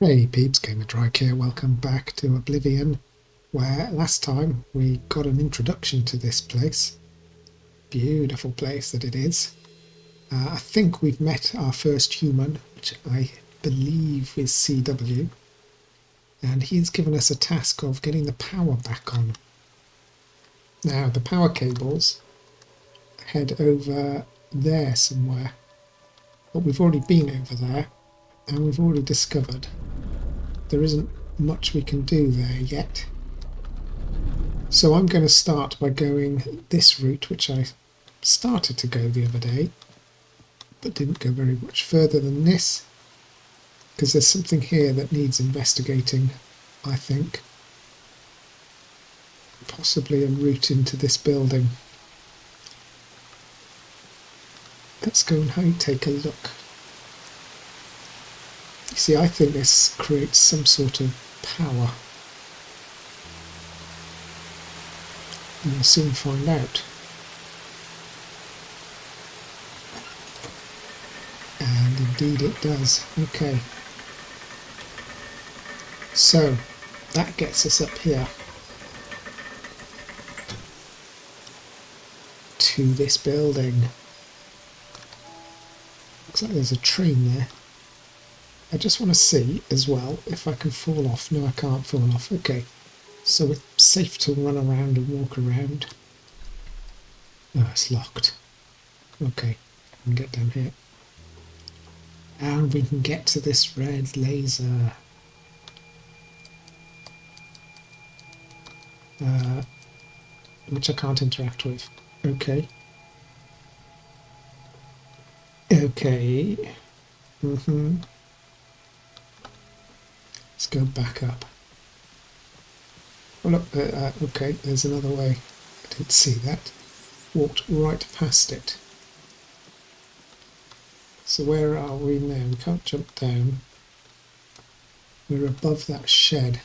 Hey peeps, Gamer Drike here. Welcome back to Oblivion, where last time we got an introduction to this place. Beautiful place that it is. I think we've met our first human, which I believe is CW, and he's given us a task of getting the power back on. Now, the power cables head over there somewhere, but we've already been over there, and we've already discovered there isn't much we can do there yet. So I'm going to start by going this route, which I started to go the other day, but didn't go very much further than this, because there's something here that needs investigating, I think. Possibly a route into this building. Let's go and take a look. You see, I think this creates some sort of power. And we'll soon find out. And indeed it does. Okay. So, that gets us up here. To this building. Looks like there's a train there. I just want to see as well if I can fall off. No, I can't fall off. Okay. So we're safe to run around and walk around. Oh, it's locked. Okay, we can get down here. And we can get to this red laser. Which I can't interact with. Okay. Okay. Let's go back up. Oh look, okay, there's another way. I didn't see that. Walked right past it. So where are we now? We can't jump down. We're above that shed.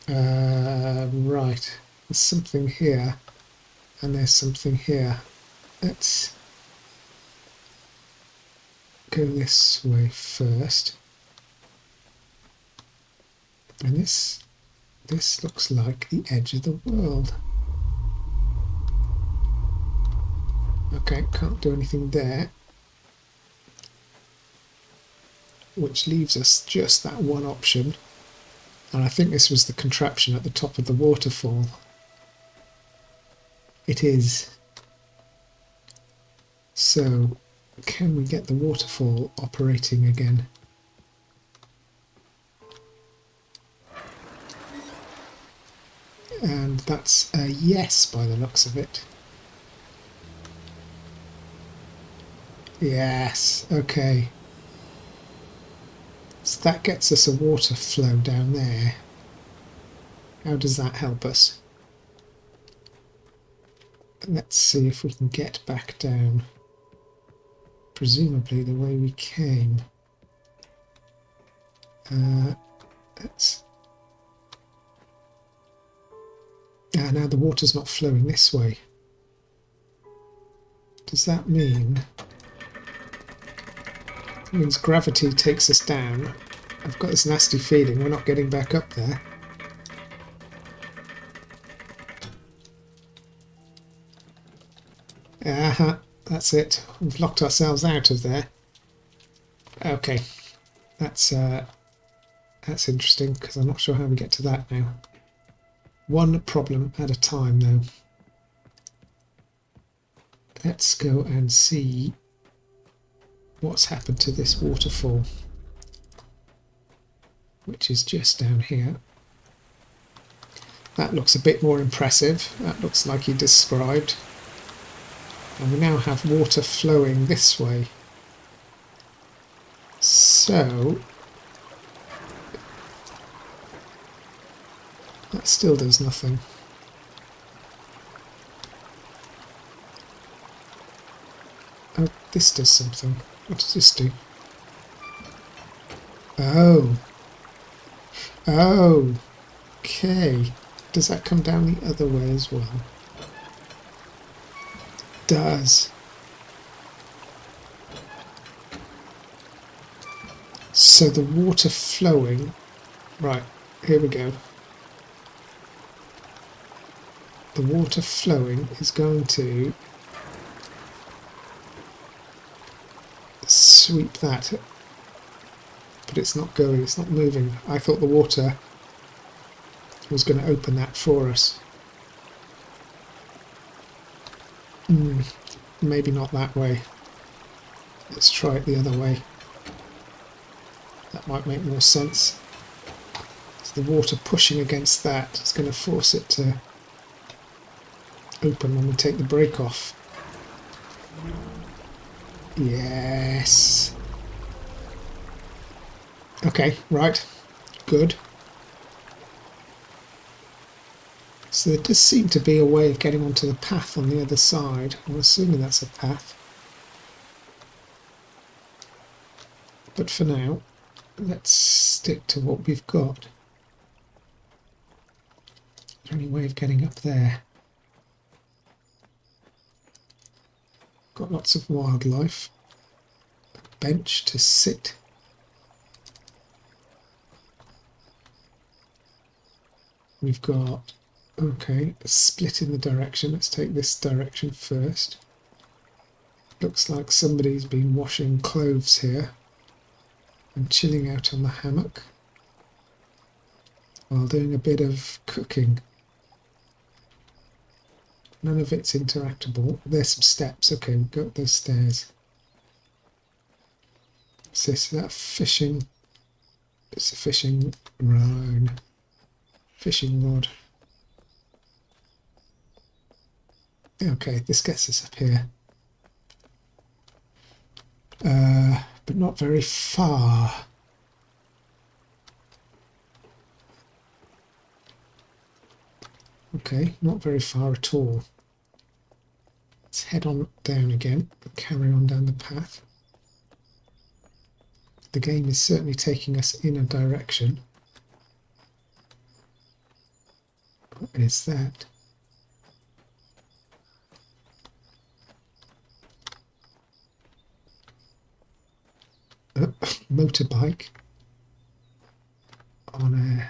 Right. There's something here. And there's something here. Let's go this way first. And this looks like the edge of the world. Okay, can't do anything there. Which leaves us just that one option. And I think this was the contraption at the top of the waterfall. It is. So, can we get the waterfall operating again? And that's a yes by the looks of it. Yes, okay. So that gets us a water flow down there. How does that help us? Let's see if we can get back down. Presumably the way we came. Let's... now the water's not flowing this way. Does that mean... It means gravity takes us down. I've got this nasty feeling we're not getting back up there. That's it. We've locked ourselves out of there. Okay, that's interesting because I'm not sure how we get to that now. One problem at a time, though. Let's go and see what's happened to this waterfall, which is just down here. That looks a bit more impressive. That looks like he described. And we now have water flowing this way. So that still does nothing. Oh, this does something. What does this do? Oh. Oh. Okay. Does that come down the other way as well? Does. So the water flowing, right, here we go. The water flowing is going to sweep that, but it's not going, it's not moving. I thought the water was going to open that for us. Maybe not that way. Let's try it the other way. That might make more sense. So the water pushing against that is going to force it to open when we take the brake off. Yes. Okay, right. Good. So there does seem to be a way of getting onto the path on the other side. I'm assuming that's a path. But for now, let's stick to what we've got. Is there any way of getting up there? Got lots of wildlife. A bench to sit. We've got, okay, a split in the direction. Let's take this direction first. Looks like somebody's been washing clothes here and chilling out on the hammock while doing a bit of cooking. None of it's interactable. There's some steps. Okay, we've got those stairs. So is that fishing? It's a fishing rod. Fishing rod. Okay, this gets us up here. But not very far. Okay, not very far at all. Let's head on down again and carry on down the path. The game is certainly taking us in a direction. What is that? Motorbike on a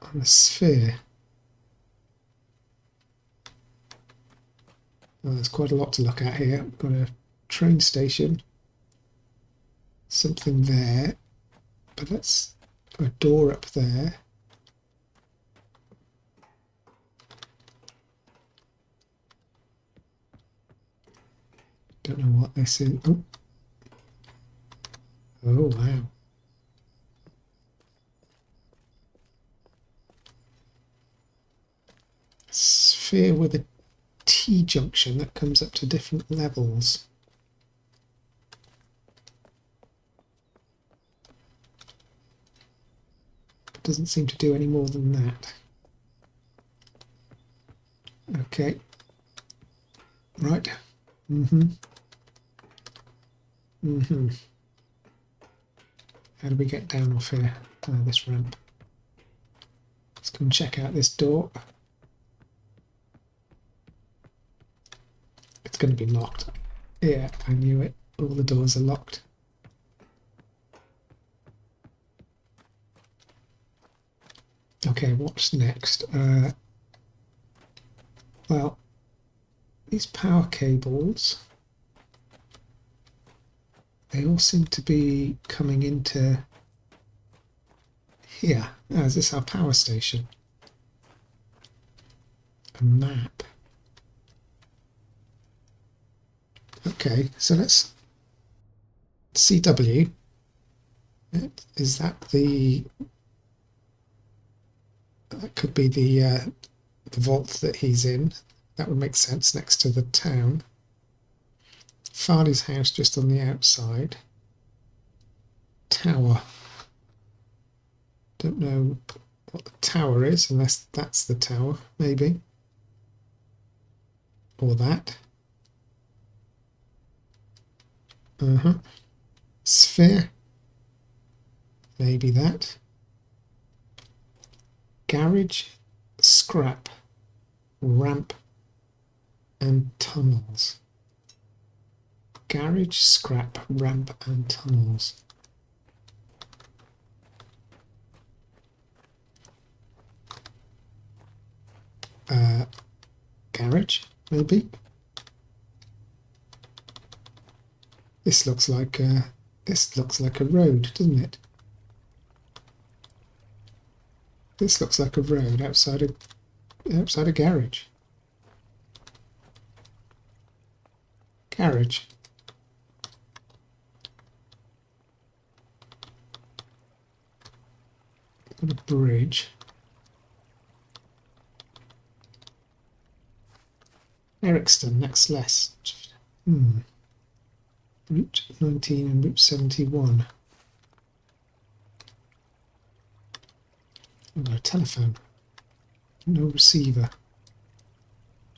on a sphere. Well, there's quite a lot to look at here. We've got a train station, something there, but that's a door up there. Don't know what this is. Oh, oh wow. A sphere with a T-junction that comes up to different levels. It doesn't seem to do any more than that. Okay. Right. How do we get down off here? This ramp. Let's go and check out this door. It's going to be locked. Yeah, I knew it. All the doors are locked. Okay, what's next? Well, these power cables, they all seem to be coming into here. Oh, is this our power station? A map. Okay, so let's CW. Is that the? That could be the vault that he's in. That would make sense next to the town. Farley's house just on the outside. Tower. Don't know what the tower is, unless that's the tower, maybe. Or that. Sphere. Maybe that. Garage, scrap, ramp, and tunnels. Garage, scrap, ramp and tunnels. Garage, maybe. This looks like a road, doesn't it? This looks like a road outside a garage. Garage. Got a bridge. Ericston, next left. Route 19 and Route 71. I've got a telephone. No receiver.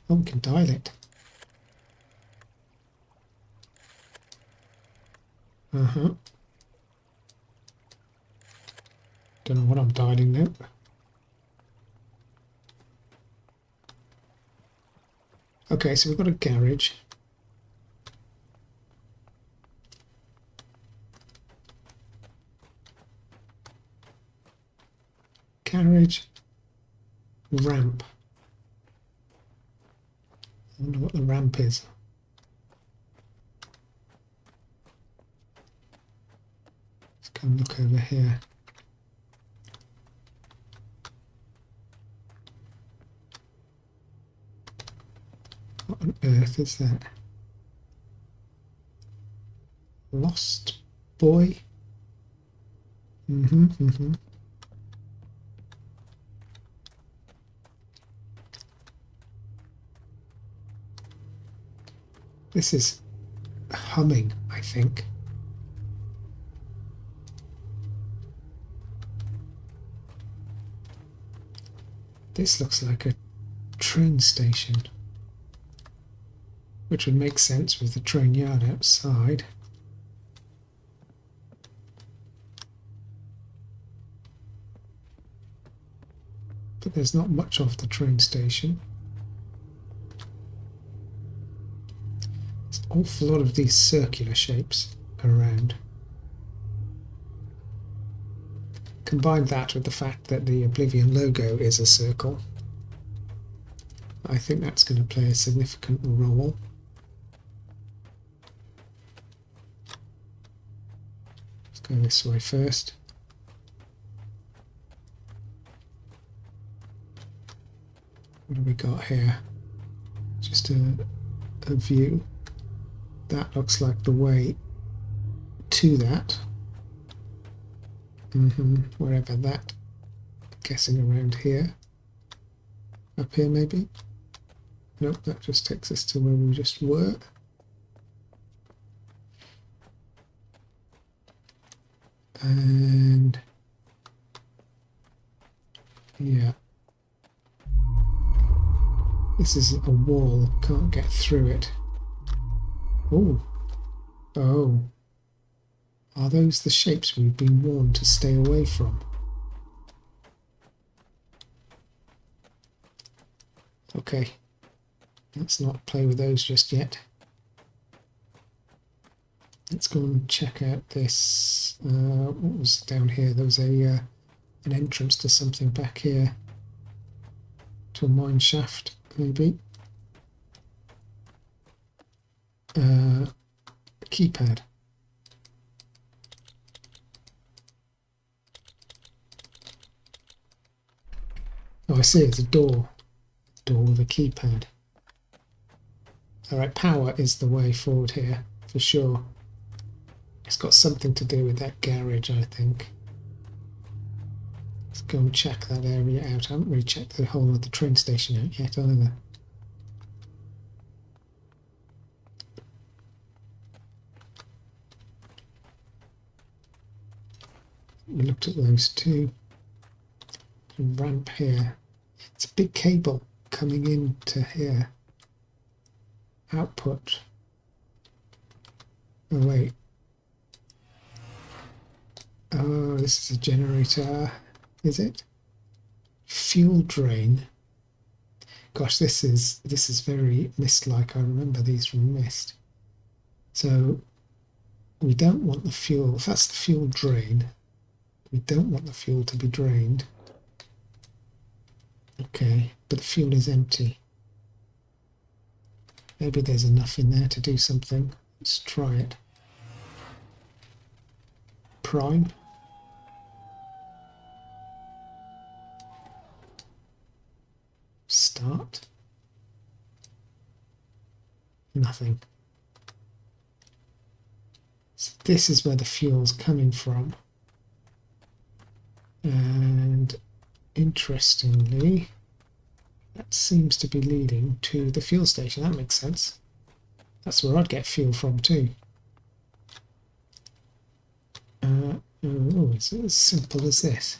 Oh, we can dial it. Don't know what I'm dialing now. Okay, so we've got a garage. Garage. Ramp. I wonder what the ramp is. Let's go and look over here. What on earth is that? Lost boy? This is humming, I think. This looks like a train station, which would make sense with the train yard outside. But there's not much of the train station. There's an awful lot of these circular shapes around. Combine that with the fact that the Oblivion logo is a circle. I think that's going to play a significant role. Let's go this way first. What have we got here? Just a view. That looks like the way to that. Wherever that. I'm guessing around here. Up here maybe? Nope, that just takes us to where we just were. And yeah. This is a wall, can't get through it. Oh. Are those the shapes we've been warned to stay away from? Okay, let's not play with those just yet. Let's go and check out this. What was down here? There was an entrance to something back here. To a mine shaft, maybe. A keypad. Oh, I see, it's a door. Door with a keypad. Alright, power is the way forward here, for sure. It's got something to do with that garage, I think. Let's go and check that area out. I haven't really checked the whole of the train station out yet either. We looked at those two. The ramp here. It's a big cable coming into here. Output. Oh wait. Oh, this is a generator. Is it? Fuel drain. Gosh, this is very Mist-like. I remember these from Mist. So we don't want the fuel, if that's the fuel drain, we don't want the fuel to be drained. Okay, but the fuel is empty. Maybe there's enough in there to do something. Let's try it. Prime. Start. Nothing. So this is where the fuel's coming from. And interestingly, that seems to be leading to the fuel station. That makes sense. That's where I'd get fuel from too. It's as simple as this.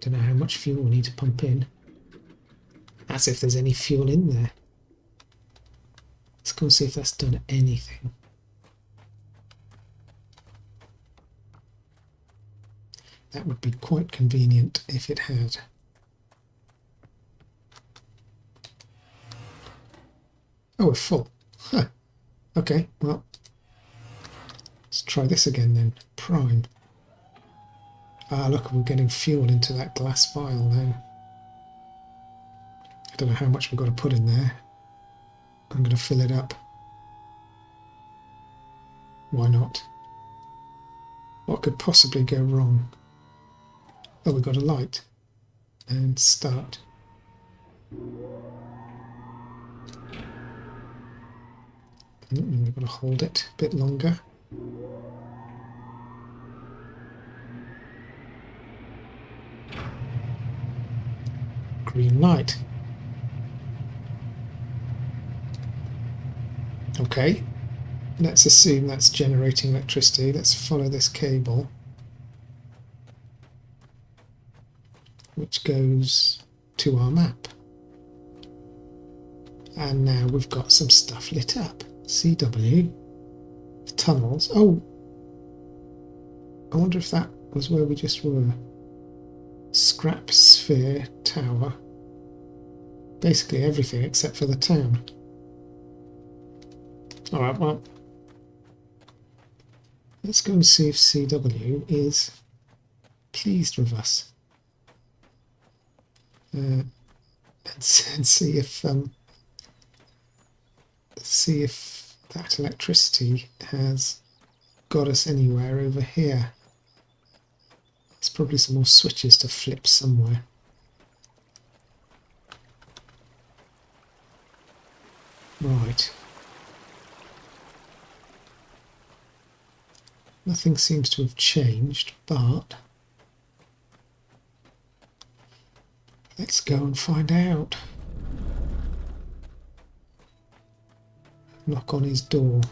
Don't know how much fuel we need to pump in. As if there's any fuel in there. Let's go and see if that's done anything. That would be quite convenient if it had. Oh, we're full. Huh. Okay, well, let's try this again then. Prime. Ah, look, we're getting fuel into that glass vial now. I don't know how much we've got to put in there. I'm going to fill it up. Why not? What could possibly go wrong? Oh, we've got a light. And start. We've got to hold it a bit longer. Green light. Okay, let's assume that's generating electricity. Let's follow this cable, which goes to our map. And now we've got some stuff lit up. CW, tunnels. Oh, I wonder if that was where we just were. Scrap sphere tower. Basically everything except for the town. Alright, well, let's go and see if CW is pleased with us. And see if that electricity has got us anywhere over here. There's probably some more switches to flip somewhere. Right. Nothing seems to have changed, but let's go and find out. Knock on his door.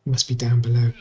He must be down below.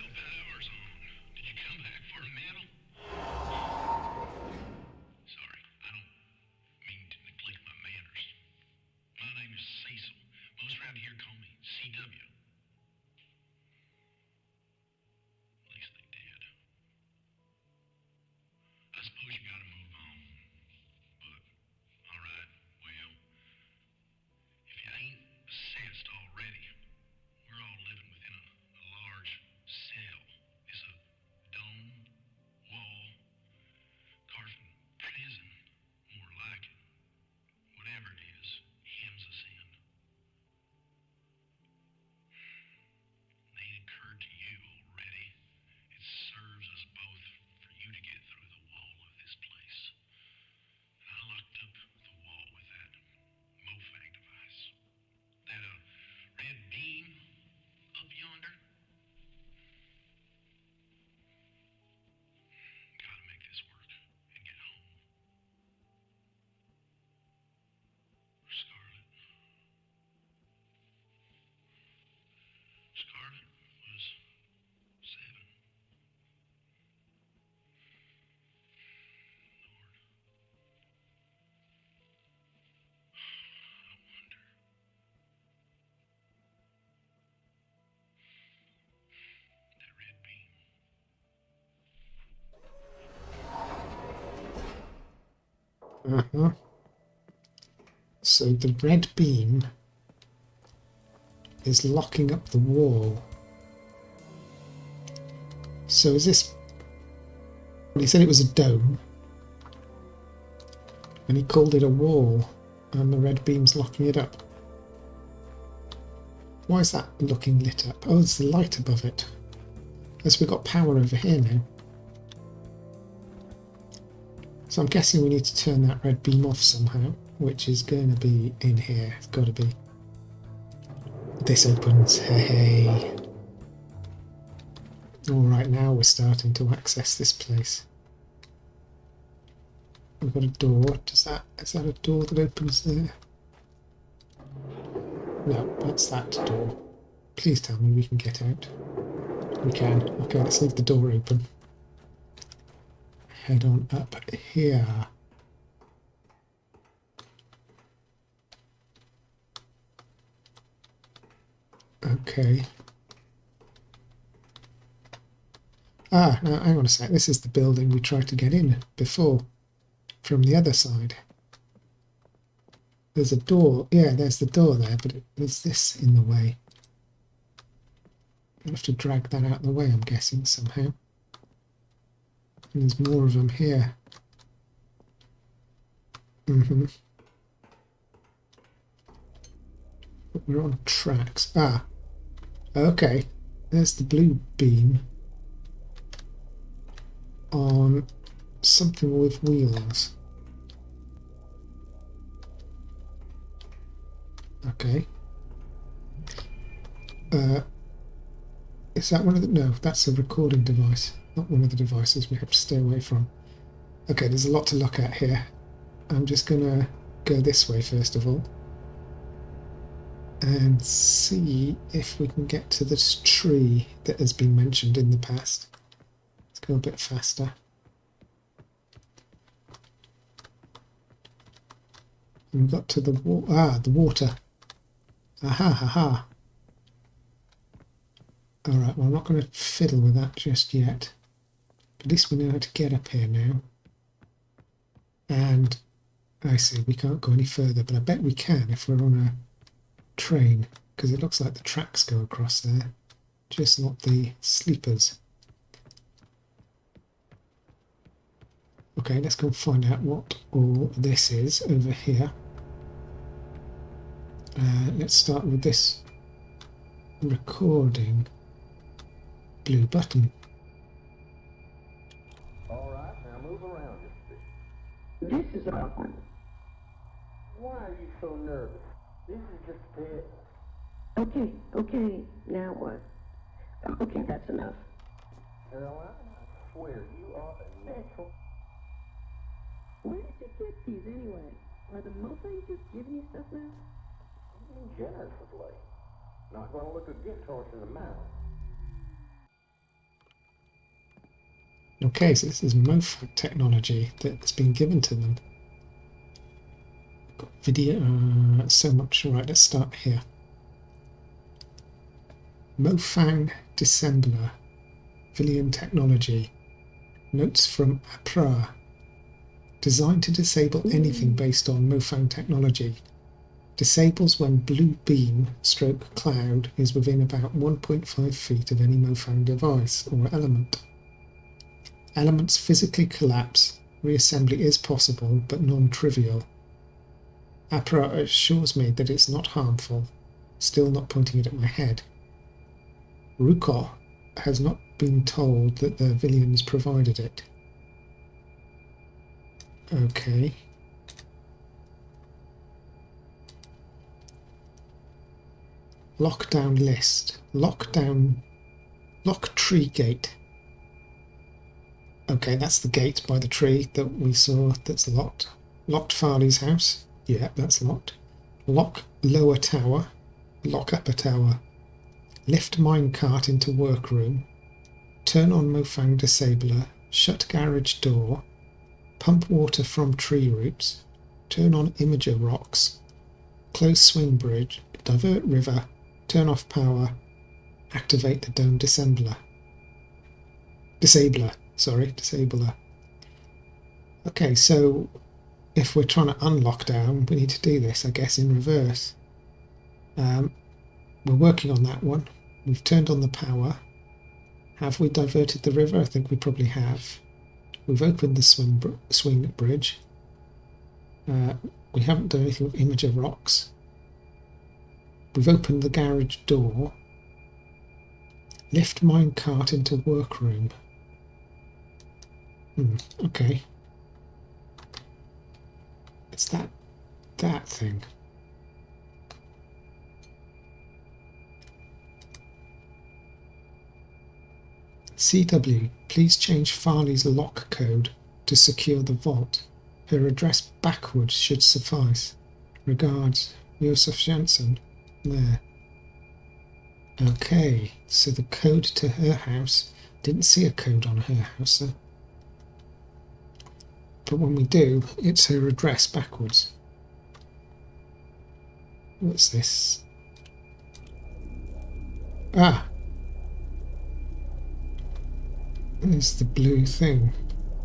Uh-huh. So the red beam is locking up the wall. So is this... Well, he said it was a dome. And he called it a wall. And the red beam's locking it up. Why is that looking lit up? Oh, there's the light above it. As we've got power over here now. So I'm guessing we need to turn that red beam off somehow, which is going to be in here. It's got to be. This opens. Hey. Alright, now we're starting to access this place. We've got a door. Is that a door that opens there? No, that's that door. Please tell me we can get out. We can. Okay, let's leave the door open. Head on up here. Okay. Ah, now hang on a sec. This is the building we tried to get in before from the other side. There's a door. Yeah, there's the door there, but there's this in the way. I'll have to drag that out of the way, I'm guessing, somehow. And there's more of them here. But we're on tracks. Ah, okay. There's the blue beam on something with wheels. Okay. Is that one of the... No, that's a recording device. Not one of the devices we have to stay away from. Okay, there's a lot to look at here. I'm just going to go this way first of all. And see if we can get to this tree that has been mentioned in the past. Let's go a bit faster. And we got to the the water. Aha, ha, ha. Alright, well I'm not going to fiddle with that just yet. At least we know how to get up here now. And I see, we can't go any further, but I bet we can if we're on a train, because it looks like the tracks go across there, just not the sleepers. Okay, let's go and find out what all this is over here. Let's start with this recording. Blue button. Alright, now move around just a bit. This is awkward. Why are you so nervous? This is just a bit. Okay, now what? Okay, that's enough. Caroline, I swear you are a natural. Where did you get these anyway? Are the Mustangs just giving you stuff now? Being generous of late. Not gonna look a gift horse in the mouth. Okay, so this is MoFab technology that's been given to them. Got video, so much. Right, let's start here. Mofang Dissembler, Villian technology. Notes from APRA. Designed to disable anything based on Mofang technology. Disables when blue beam / cloud is within about 1.5 feet of any Mofang device or element. Elements physically collapse. Reassembly is possible, but non-trivial. APRA assures me that it's not harmful, still not pointing it at my head. Ruko has not been told that the Villians provided it. Okay. Lockdown list. Lock tree gate. Okay, that's the gate by the tree that we saw that's locked. Locked Farley's house. Yeah, that's locked. Lock lower tower. Lock upper tower. Lift minecart into workroom. Turn on Mofang disabler. Shut garage door. Pump water from tree roots. Turn on imager rocks. Close swing bridge. Divert river. Turn off power. Activate the dome disabler. Disabler. Okay, so if we're trying to unlock down, we need to do this, I guess, in reverse. We're working on that one. We've turned on the power. Have we diverted the river? I think we probably have. We've opened the swing bridge. We haven't done anything with imager rocks. We've opened the garage door. Lift minecart into workroom. Okay. It's that thing. CW, please change Farley's lock code to secure the vault. Her address backwards should suffice. Regards, Josef Janssen. There. Okay, so the code to her house. Didn't see a code on her house, though. But when we do, it's her address backwards. What's this? Ah! There's the blue thing.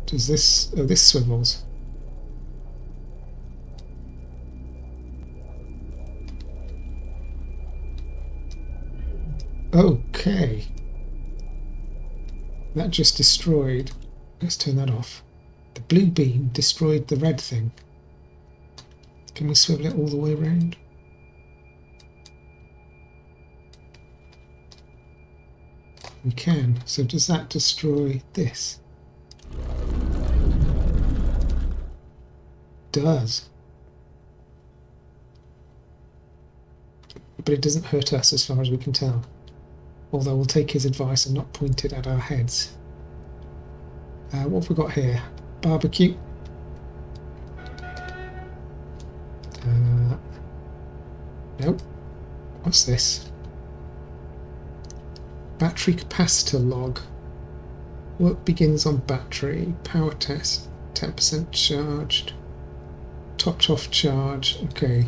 Does this... oh, this swivels. Okay. That just destroyed... let's turn that off. The blue beam destroyed the red thing. Can we swivel it all the way around? We can. So does that destroy this? Does. But it doesn't hurt us as far as we can tell. Although we'll take his advice and not point it at our heads. What have we got here? Barbecue. Nope. What's this? Battery capacitor log. Work begins on battery. Power test. 10% charged. Topped off charge. Okay.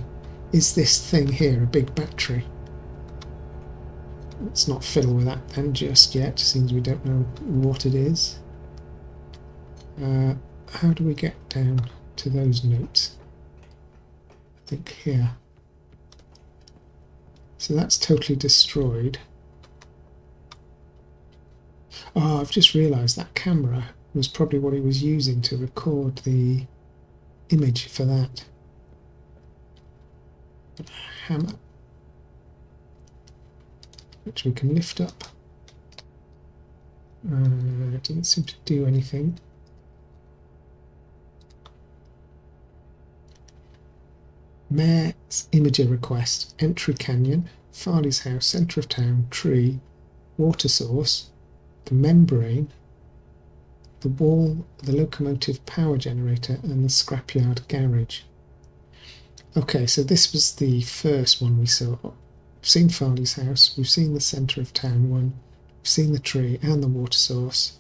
Is this thing here a big battery? Let's not fiddle with that then just yet, since we don't know what it is. How do we get down to those notes? I think here. So that's totally destroyed. Oh, I've just realised that camera was probably what he was using to record the image for that. Hammer, which we can lift up. It didn't seem to do anything. Mayor's imager request. Entry canyon, Farley's house, centre of town, tree, water source, the membrane, the wall, the locomotive power generator, and the scrapyard garage. Okay, so this was the first one we saw. We've seen Farley's house, we've seen the centre of town one, we've seen the tree and the water source.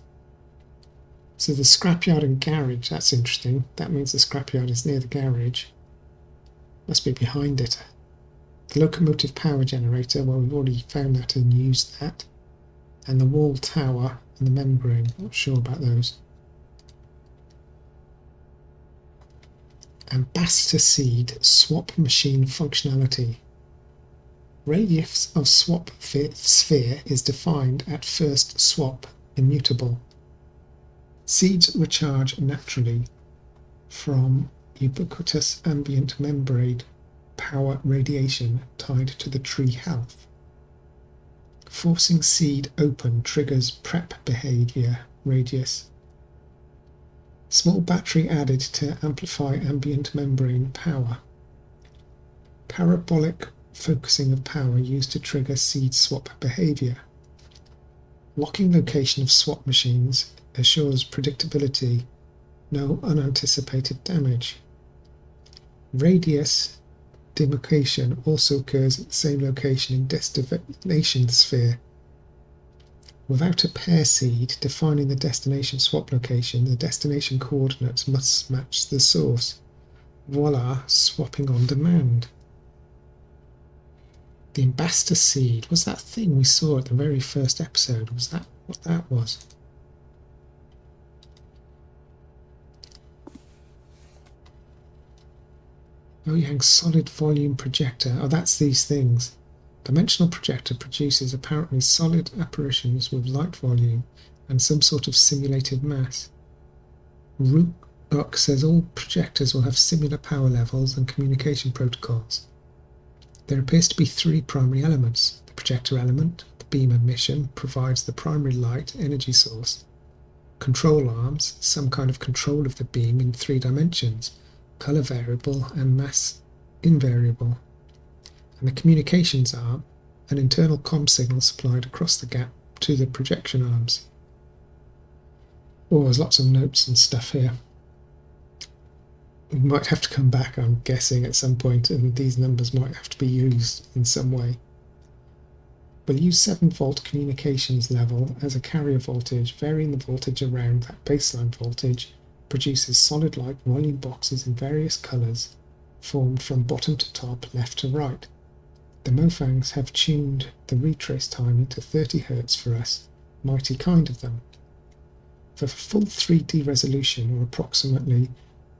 So the scrapyard and garage, that's interesting. That means the scrapyard is near the garage. Must be behind it. The locomotive power generator, well, we've already found that and used that. And the wall tower and the membrane, not sure about those. Ambassador seed swap machine functionality. Radius of swap sphere is defined at first swap, immutable. Seeds recharge naturally from ubiquitous ambient membrane power radiation tied to the tree health. Forcing seed open triggers prep behavior radius. Small battery added to amplify ambient membrane power. Parabolic focusing of power used to trigger seed swap behavior. Locking location of swap machines assures predictability, no unanticipated damage. Radius demarcation also occurs at the same location in destination sphere. Without a pair seed defining the destination swap location, the destination coordinates must match the source. Voila, swapping on demand. The ambassador seed was that thing we saw at the very first episode. Was that what that was? Yang solid volume projector. Oh, that's these things. Dimensional projector produces apparently solid apparitions with light volume and some sort of simulated mass. Rook says all projectors will have similar power levels and communication protocols. There appears to be three primary elements. The projector element, the beam emission, provides the primary light energy source. Control arms, some kind of control of the beam in 3 dimensions, color variable and mass invariable. And the communications arm, an internal comm signal supplied across the gap to the projection arms. Oh, there's lots of notes and stuff here. We might have to come back, I'm guessing, at some point, and these numbers might have to be used in some way. We'll use 7-volt communications level as a carrier voltage. Varying the voltage around that baseline voltage produces solid light volume boxes in various colours, formed from bottom to top, left to right. The Mofangs have tuned the retrace timing to 30 Hz for us. Mighty kind of them. For full 3D resolution, or approximately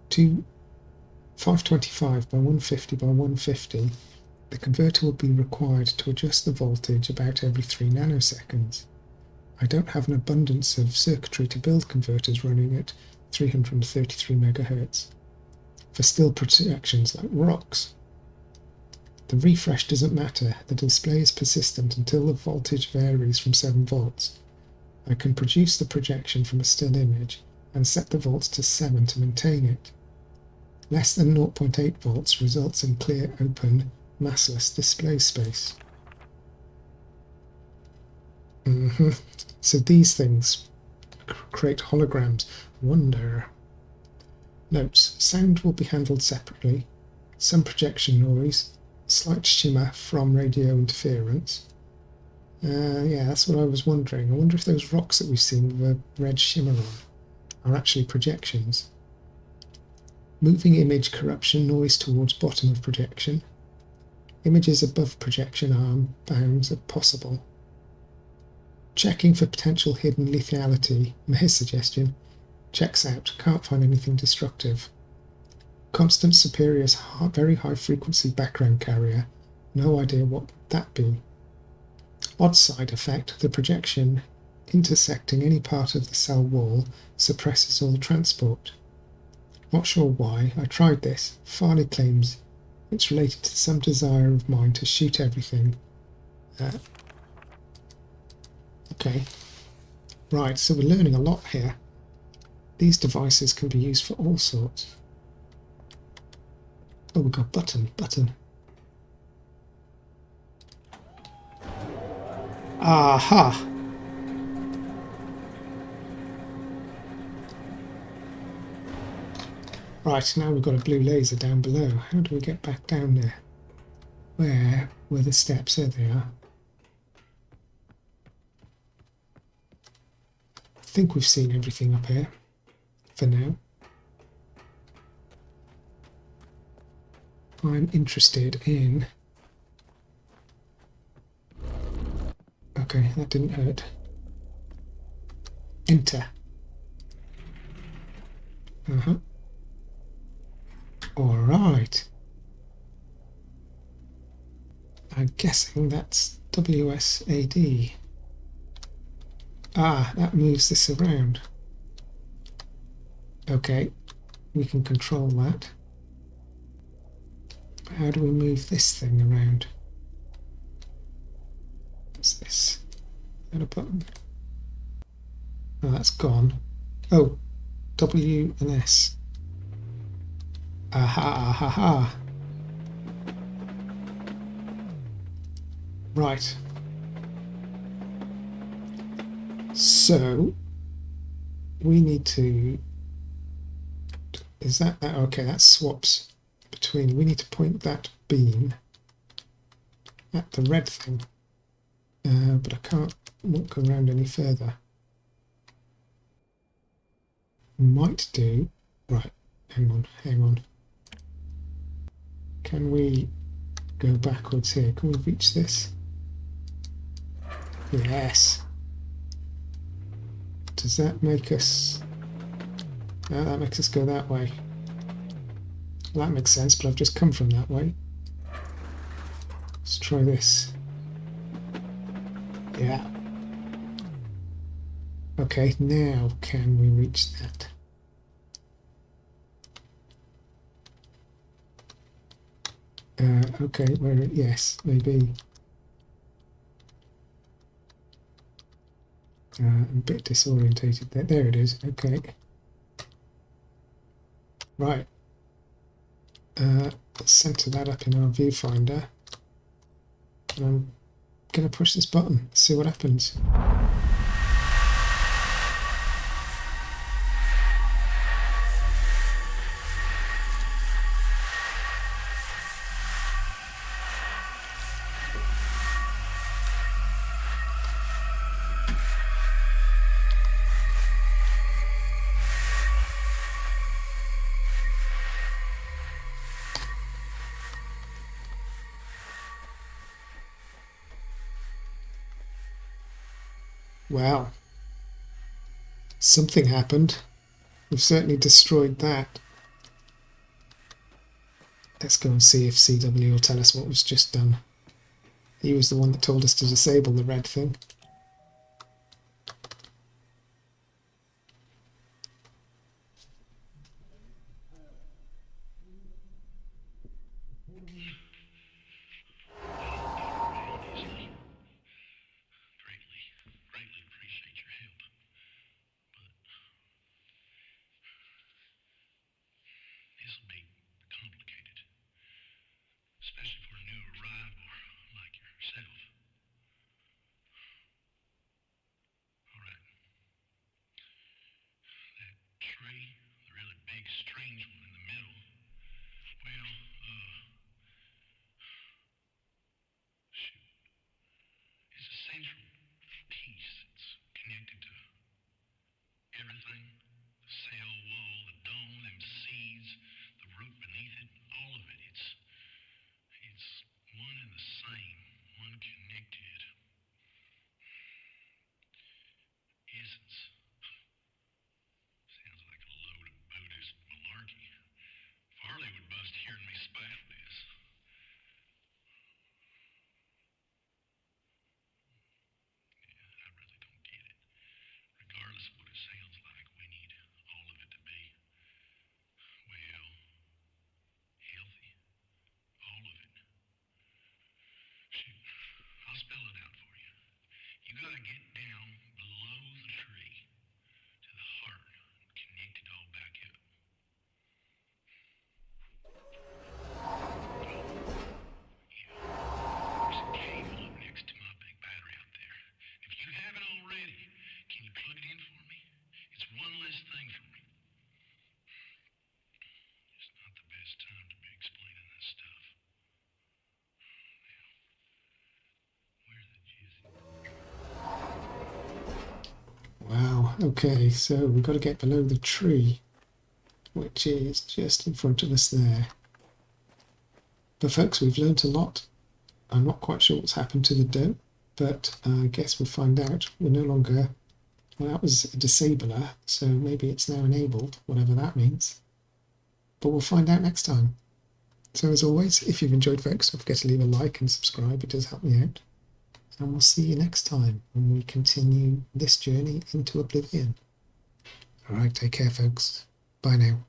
525 by 150 by 150, the converter will be required to adjust the voltage about every 3 nanoseconds. I don't have an abundance of circuitry to build converters running at 333 MHz. For still projections like rocks, the refresh doesn't matter. The display is persistent until the voltage varies from 7 volts. I can produce the projection from a still image and set the volts to 7 to maintain it. Less than 0.8 volts results in clear, open, massless display space. So these things create holograms. Wonder. Notes. Sound will be handled separately. Some projection noise. Slight shimmer from radio interference. Yeah, that's what I was wondering. I wonder if those rocks that we've seen with a red shimmer on are actually projections. Moving image corruption noise towards bottom of projection. Images above projection arm bounds are possible. Checking for potential hidden lethality. His suggestion. Checks out. Can't find anything destructive. Constant superior's very high frequency background carrier. No idea what that be. Odd side effect. The projection intersecting any part of the cell wall suppresses all transport. Not sure why. I tried this. Farley claims it's related to some desire of mine to shoot everything. Okay. Right, so we're learning a lot here. These devices can be used for all sorts. Oh, we've got button. Aha! Right, now we've got a blue laser down below. How do we get back down there? Where were the steps? There they are. I think we've seen everything up here for now. I'm interested in... Okay, that didn't hurt. Enter. Alright. I'm guessing that's WSAD. Ah, that moves this around. Okay, we can control that. How do we move this thing around? What's this? Got a button? Oh, that's gone. Oh, W and S. Aha. Right. So we need to... Is that... Okay, that swaps between... We need to point that beam at the red thing. But I won't go around any further. Might do... Right, hang on. Can we go backwards here? Can we reach this? Yes. Does that make us... that makes us go that way. Well, that makes sense, but I've just come from that way. Let's try this. Yeah. Okay, now can we reach that? Okay, where? Yes, maybe. I'm a bit disorientated there. There it is. Okay. Right. Let's center that up in our viewfinder. And I'm going to push this button, see what happens. Wow. Something happened. We've certainly destroyed that. Let's go and see if CW will tell us what was just done. He was the one that told us to disable the red thing. Especially for a new arrival like yourself. Alright. That tree, the really big, strange one in the middle, well, shoot. It's a central piece that's connected to everything. The cell wall, the dome, them seeds, the root beneath it, all of it. It's one and the same, one connected essence. Sounds like a load of Buddhist malarkey. Farley would bust hearing me spout this. Yeah, I really don't get it. Regardless of what it sounds like, we need all of it to be, well, healthy. All of it. Shoot, I'll spell it out for you. You gotta get down below the tree to the heart and connect it all back up. There's a cable up next to my big battery out there. If you haven't already, can you plug it in for me? It's one less thing for me. It's not the best time to be explaining this stuff. Now, where the jizzy? Wow, okay, so we've got to get below the tree, which is just in front of us there. But folks, we've learnt a lot. I'm not quite sure what's happened to the dough, but I guess we'll find out. We're no longer... Well, that was a disabler, so maybe it's now enabled, whatever that means. But we'll find out next time. So as always, if you've enjoyed, folks, don't forget to leave a like and subscribe. It does help me out. And we'll see you next time when we continue this journey into oblivion. All right, take care, folks. Bye now.